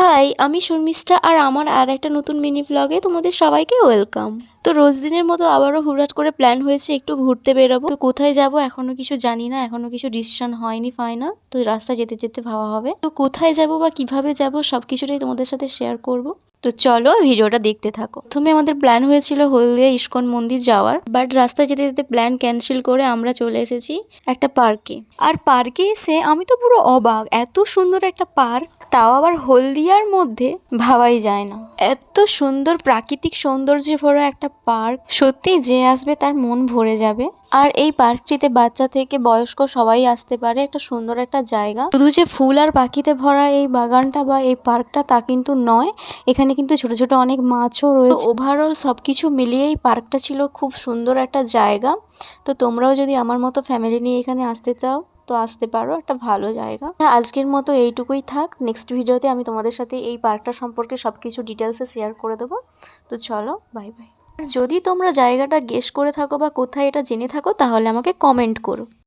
High, আমি শর্মিষ্ঠা আর আমার আর একটা নতুন মিনি ব্লগে তোমাদের সবাইকে ওয়েলকাম। তো রোজ দিনের মতো আবারও হুটহাট করে প্ল্যান হয়েছে একটু ঘুরতে বেরোবো। তো কোথায় যাব এখনো কিছু জানি না, এখনো কিছু ডিসিশন হয়নি ফাইনাল। তো রাস্তা যেতে যেতে ভাবা হবে তো কোথায় যাব বা কিভাবে যাব সবকিছুটাই তোমাদের সাথে শেয়ার করব। তো চলো ভিডিওটা দেখতে থাকো। প্রথমে আমাদের প্ল্যান হয়েছিল হলদিয়া ইস্কন মন্দির যাওয়ার, বাট রাস্তায় যেতে যেতে প্ল্যান ক্যান্সেল করে আমরা চলে এসেছি একটা পার্কে। আর পার্কে এসে আমি তো পুরো অবাক, এত সুন্দর একটা পার্ক, তাও আবার হলদিয়ার মধ্যে, ভাবাই যায় না। এত সুন্দর প্রাকৃতিক সৌন্দর্যে ভরা একটা পার্ক, সত্যি যে আসবে তার মন ভরে যাবে। আর এই পার্কটিতে বাচ্চা থেকে বয়স্ক সবাই আসতে পারে, একটা সুন্দর একটা জায়গা। শুধু যে ফুল আর পাখিতে ভরা এই বাগানটা বা এই পার্কটা তা কিন্তু নয়, এখানে কিন্তু ছোট ছোট অনেক মাছও রয়েছে। ওভারঅল সবকিছু মিলিয়ে এই পার্কটা ছিল খুব সুন্দর একটা জায়গা। তো তোমরাও যদি আমার মতো ফ্যামিলি নিয়ে এখানে আসতে চাও তো আসতে পারো, একটা ভালো জায়গা। আজকের মতো এইটুকুই থাক, নেক্সট ভিডিওতে আমি তোমাদের সাথে এই পার্কটা সম্পর্কে সবকিছু ডিটেলসে শেয়ার করে দেবো। তো চলো, বাই বাই। যদি তোমরা জায়গাটা গেস করে থাকো বা কোথায় এটা জেনে থাকো তাহলে আমাকে কমেন্ট করো।